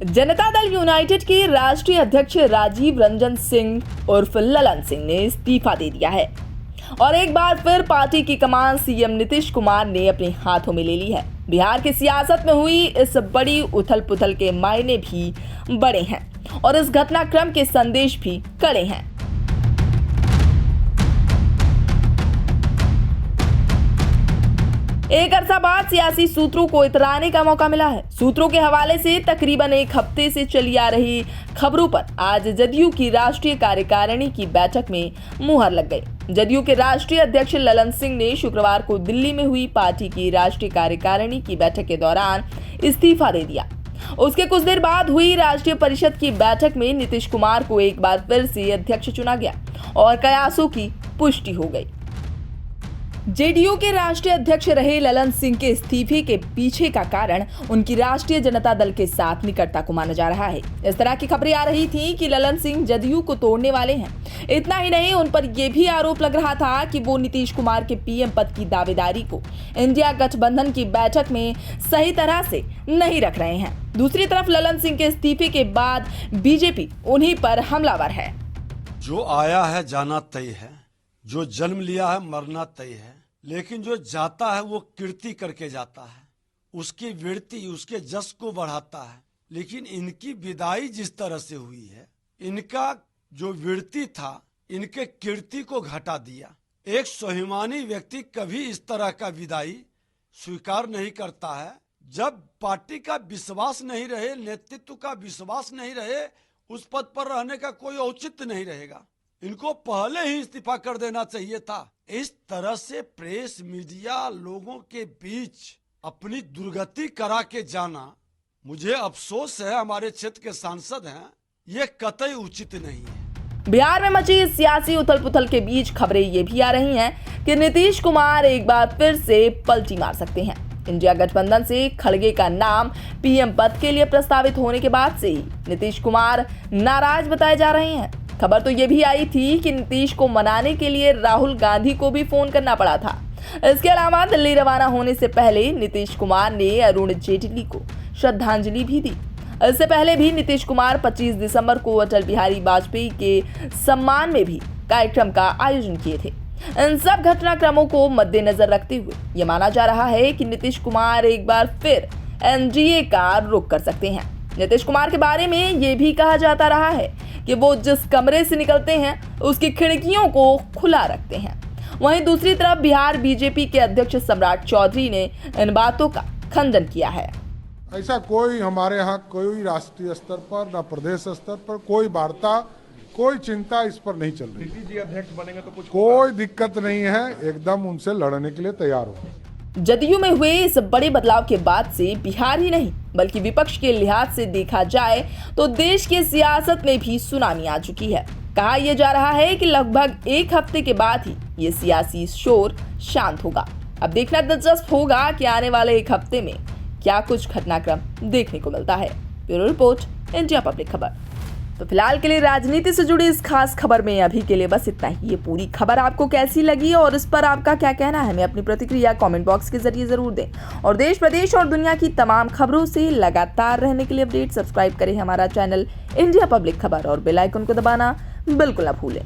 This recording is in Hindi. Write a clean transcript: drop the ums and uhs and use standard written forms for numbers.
जनता दल यूनाइटेड के राष्ट्रीय अध्यक्ष राजीव रंजन सिंह उर्फ ललन सिंह ने इस्तीफा दे दिया है और एक बार फिर पार्टी की कमान सीएम नीतीश कुमार ने अपने हाथों में ले ली है। बिहार की सियासत में हुई इस बड़ी उथल पुथल के मायने भी बड़े हैं और इस घटनाक्रम के संदेश भी कड़े हैं। एक अरसा बाद सियासी सूत्रों को इतराने का मौका मिला है। सूत्रों के हवाले से तकरीबन एक हफ्ते से चली आ रही खबरों पर आज जदयू की राष्ट्रीय कार्यकारिणी की बैठक में मुहर लग गई। जदयू के राष्ट्रीय अध्यक्ष ललन सिंह ने शुक्रवार को दिल्ली में हुई पार्टी की राष्ट्रीय कार्यकारिणी की बैठक के दौरान इस्तीफा दे दिया। उसके कुछ देर बाद हुई राष्ट्रीय परिषद की बैठक में नीतीश कुमार को एक बार फिर से अध्यक्ष चुना गया और कयासों की पुष्टि हो गई। जेडीयू के राष्ट्रीय अध्यक्ष रहे ललन सिंह के इस्तीफे के पीछे का कारण उनकी राष्ट्रीय जनता दल के साथ निकटता को माना जा रहा है। इस तरह की खबरें आ रही थी कि ललन सिंह जदयू को तोड़ने वाले हैं। इतना ही नहीं, उन पर यह भी आरोप लग रहा था कि वो नीतीश कुमार के पीएम पद की दावेदारी को इंडिया गठबंधन की बैठक में सही तरह से नहीं रख रहे हैं। दूसरी तरफ ललन सिंह के इस्तीफे के बाद बीजेपी उन्हीं पर हमलावर है। जो आया है जाना तय है, जो जन्म लिया है मरना तय है, लेकिन जो जाता है वो कीर्ति करके जाता है, उसकी वृत्ति उसके जस को बढ़ाता है। लेकिन इनकी विदाई जिस तरह से हुई है, इनका जो वृत्ति था इनके कीर्ति को घटा दिया। एक स्वाभिमानी व्यक्ति कभी इस तरह का विदाई स्वीकार नहीं करता है। जब पार्टी का विश्वास नहीं रहे, नेतृत्व का विश्वास नहीं रहे, उस पद पर रहने का कोई औचित्य नहीं रहेगा। इनको पहले ही इस्तीफा कर देना चाहिए था। इस तरह से प्रेस मीडिया लोगों के बीच अपनी दुर्गति करा के जाना, मुझे अफसोस है, हमारे क्षेत्र के सांसद हैं, ये कतई उचित नहीं है। बिहार में मची इस सियासी उथल पुथल के बीच खबरें ये भी आ रही हैं कि नीतीश कुमार एक बार फिर से पलटी मार सकते हैं। इंडिया गठबंधन से खड़गे का नाम पीएम पद के लिए प्रस्तावित होने के बाद से ही नीतीश कुमार नाराज बताए जा रहे हैं। खबर तो ये भी आई थी कि नीतीश को मनाने के लिए राहुल गांधी को भी फोन करना पड़ा था। इसके अलावा दिल्ली रवाना होने से पहले नीतीश कुमार ने अरुण जेटली को श्रद्धांजलि भी दी। इससे पहले भी नीतीश कुमार 25 दिसंबर को अटल बिहारी वाजपेयी के सम्मान में भी कार्यक्रम का आयोजन किए थे। इन सब घटनाक्रमों को मद्देनजर रखते हुए ये माना जा रहा है कि नीतीश कुमार एक बार फिर एनडीए का रुख कर सकते हैं। नीतीश कुमार के बारे में ये भी कहा जाता रहा है कि वो जिस कमरे से निकलते हैं उसकी खिड़कियों को खुला रखते हैं। वहीं दूसरी तरफ बिहार बीजेपी के अध्यक्ष सम्राट चौधरी ने इन बातों का खंडन किया है। ऐसा कोई हमारे यहाँ कोई राष्ट्रीय स्तर पर न प्रदेश स्तर पर कोई वार्ता, कोई चिंता इस पर नहीं चल रही। जी अध्यक्ष बनेंगे तो कुछ कोई दिक्कत नहीं है, एकदम उनसे लड़ने के लिए तैयार हो। जदयू में हुए इस बड़े बदलाव के बाद से बिहार ही नहीं बल्कि विपक्ष के लिहाज से देखा जाए तो देश की सियासत में भी सुनामी आ चुकी है। कहा यह जा रहा है कि लगभग एक हफ्ते के बाद ही ये सियासी शोर शांत होगा। अब देखना दिलचस्प होगा कि आने वाले एक हफ्ते में क्या कुछ घटनाक्रम देखने को मिलता है। ब्यूरो रिपोर्ट, इंडिया पब्लिक खबर। तो फिलहाल के लिए राजनीति से जुड़ी इस खास खबर में अभी के लिए बस इतना ही। ये पूरी खबर आपको कैसी लगी और इस पर आपका क्या कहना है, हमें अपनी प्रतिक्रिया कमेंट बॉक्स के जरिए जरूर दें। और देश, प्रदेश और दुनिया की तमाम खबरों से लगातार रहने के लिए अपडेट सब्सक्राइब करें हमारा चैनल इंडिया पब्लिक खबर और बेल आइकन को दबाना बिल्कुल न भूलें।